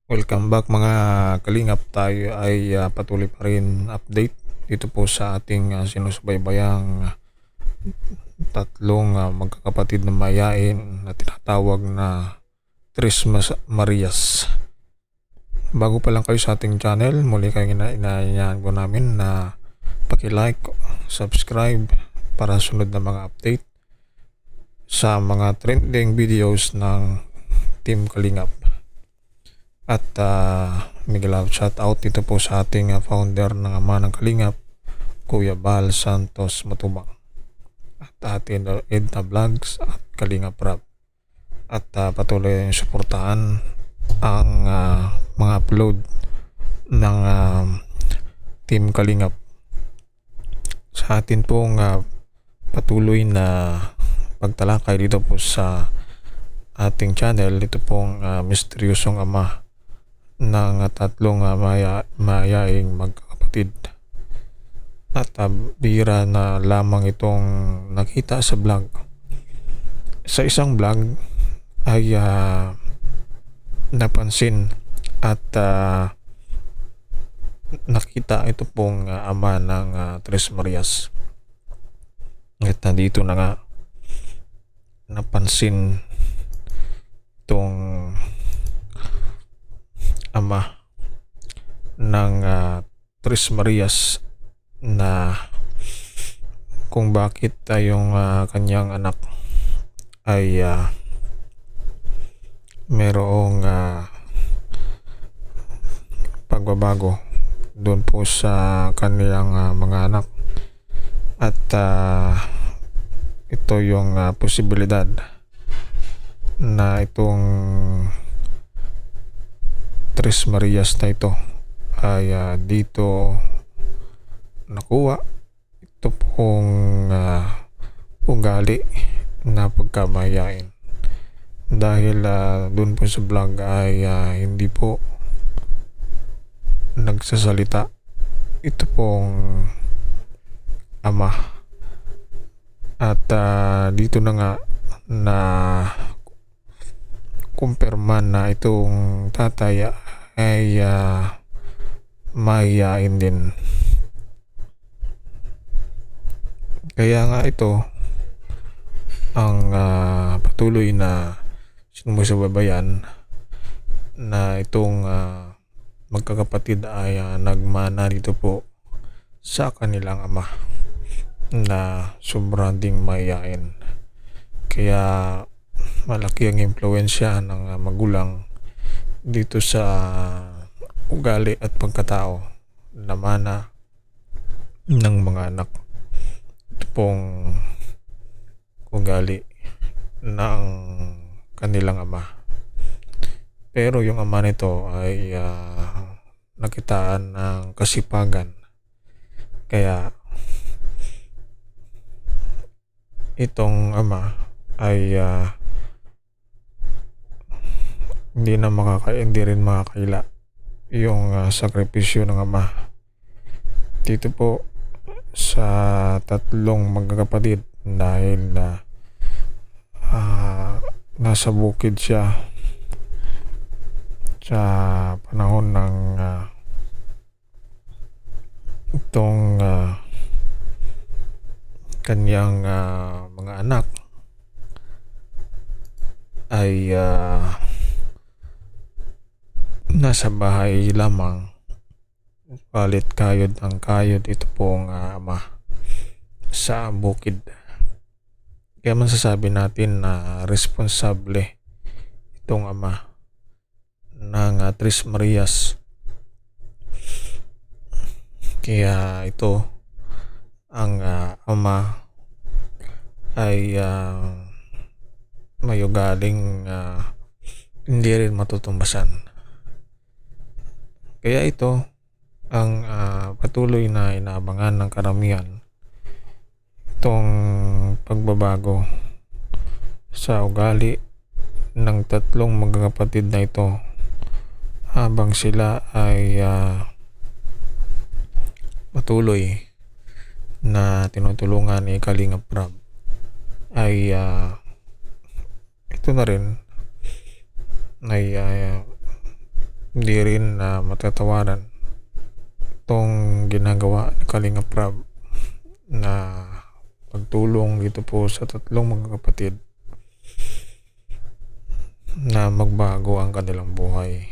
Welcome back mga kalingap. Tayo ay patuloy pa rin update dito po sa ating sinusubaybayang tatlong magkakapatid na mayain na tinatawag na Marias. Bago pa lang kayo sa ating channel, muli kayo inaanyayahan ko namin na paki-like, subscribe para sunod na mga update sa mga trending videos ng Team Kalingap. At Miguel shout out dito po sa ating founder ng Ama ng Kalingap, Kuya Bal Santos Matubang, at ating Edna Vlogs at Kalingap Rap. At patuloy yung suportahan ang mga upload ng Team Kalingap. Sa atin pong patuloy na pagtalakay dito po sa ating channel, ito pong misteryosong ama ng tatlong mayaing magkakapatid. At bira na lamang itong nakita sa vlog. Sa isang vlog ay napansin at nakita ito pong ama ng Tres Marias. At nandito na nga napansin itong ama ng Tres Marias na kung bakit yung kanyang anak ay merong pagbabago doon po sa kanilang mga anak. At ito yung posibilidad na itong Tres Marias na ito ay dito nakuha ito pong ugali na pagkamayain. Dahil doon po sa vlog ay hindi po nagsasalita ito pong ama. At dito na nga na kumpirma na itong tatay ay mahihain din. Kaya nga ito ang patuloy na sinusubaybayan na itong magkakapatid ay nagmana dito po sa kanilang ama na sobrang ding mahihain. Kaya malaki ang impluwensya ng magulang dito sa ugali at pagkatao na mana ng mga anak. Ito pong ugali ng kanilang ama. Pero yung ama nito ay nakitaan ng kasipagan. Kaya itong ama ay hindi rin makakaila yung sakripisyo ng ama dito po sa tatlong magkakapatid. Dahil nasa bukid siya sa panahon ng itong kanyang mga anak ay nasa bahay lamang, palit kayod ang kayod ito pong ama sa bukid. Kaya masasabi natin na responsable itong ama ng Tres Marias. Kaya ito ang ama ay may ugaling hindi rin matutumbasan. Kaya ito ang patuloy na inaabangan ng karamihan, itong pagbabago sa ugali ng tatlong magkakapatid na ito habang sila ay patuloy na tinutulungan ni Kalingap Rap. Ay ito na rin ay Hindi rin matatawaran itong ginagawa ni Kalinga Prab na pagtulong dito po sa tatlong magkakapatid na magbago ang kanilang buhay,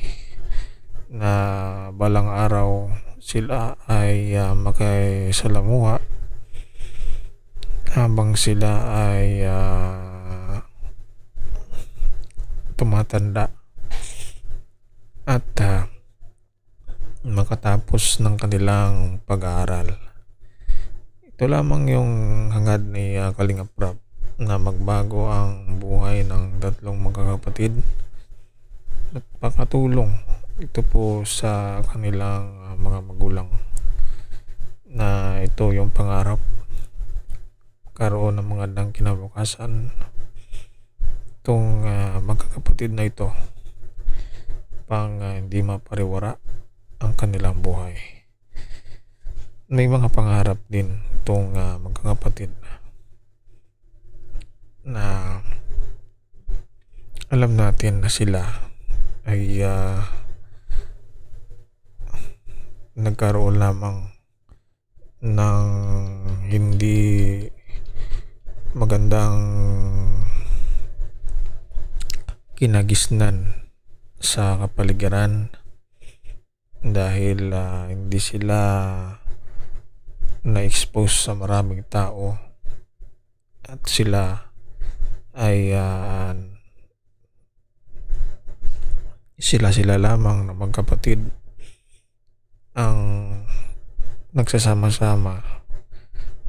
na balang araw sila ay makisalamuha habang sila ay tumatanda at makatapos ng kanilang pag-aaral. Ito lamang yung hangad ni Kalinga Prab, na magbago ang buhay ng tatlong magkakapatid at pakatulong ito po sa kanilang mga magulang, na ito yung pangarap, karoon ng magandang kinabukasan itong magkakapatid na ito pang hindi mapariwara ang kanilang buhay. May mga pangarap din itong magkakapatid na alam natin na sila ay nagkaroon lamang ng hindi magandang kinagisnan sa kapaligiran dahil hindi sila na-expose sa maraming tao at sila ay sila lamang na magkapatid ang nagsasama-sama,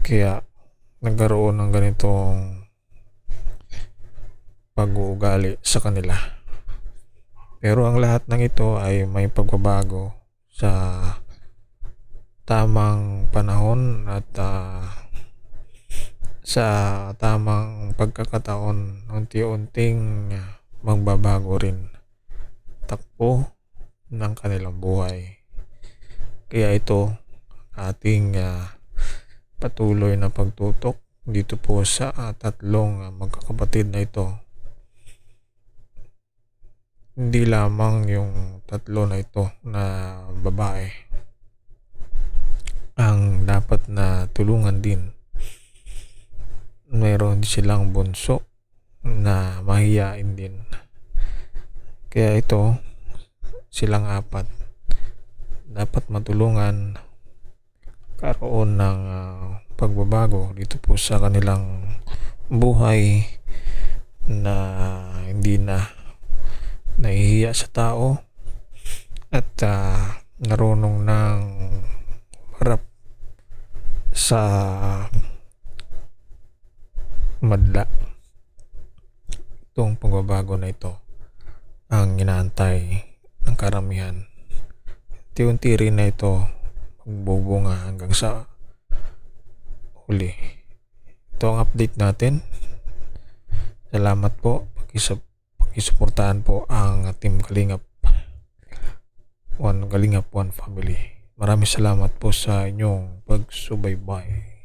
kaya nagkaroon ng ganitong pag-uugali sa kanila. Pero ang lahat ng ito ay may pagbabago sa tamang panahon at sa tamang pagkakataon, unti-unting magbabago rin takbo ng kanilang buhay. Kaya ito ating patuloy na pagtutok dito po sa tatlong magkakapatid na ito. Hindi lamang yung tatlo na ito na babae ang dapat na tulungan din. Mayroon silang bunso na mahiyain din. Kaya ito, silang apat dapat matulungan karoon ng pagbabago dito po sa kanilang buhay, na hindi na nahihiya sa tao at narunong ng harap sa madla. Itong pagbabago na ito ang inaantay ng karamihan. Unti-unti rin na ito magbubunga hanggang sa huli. Ito ang update natin. Salamat po. Pakisuportahan po ang Team Kalingap One Family. Maraming salamat po sa inyong pagsubaybay.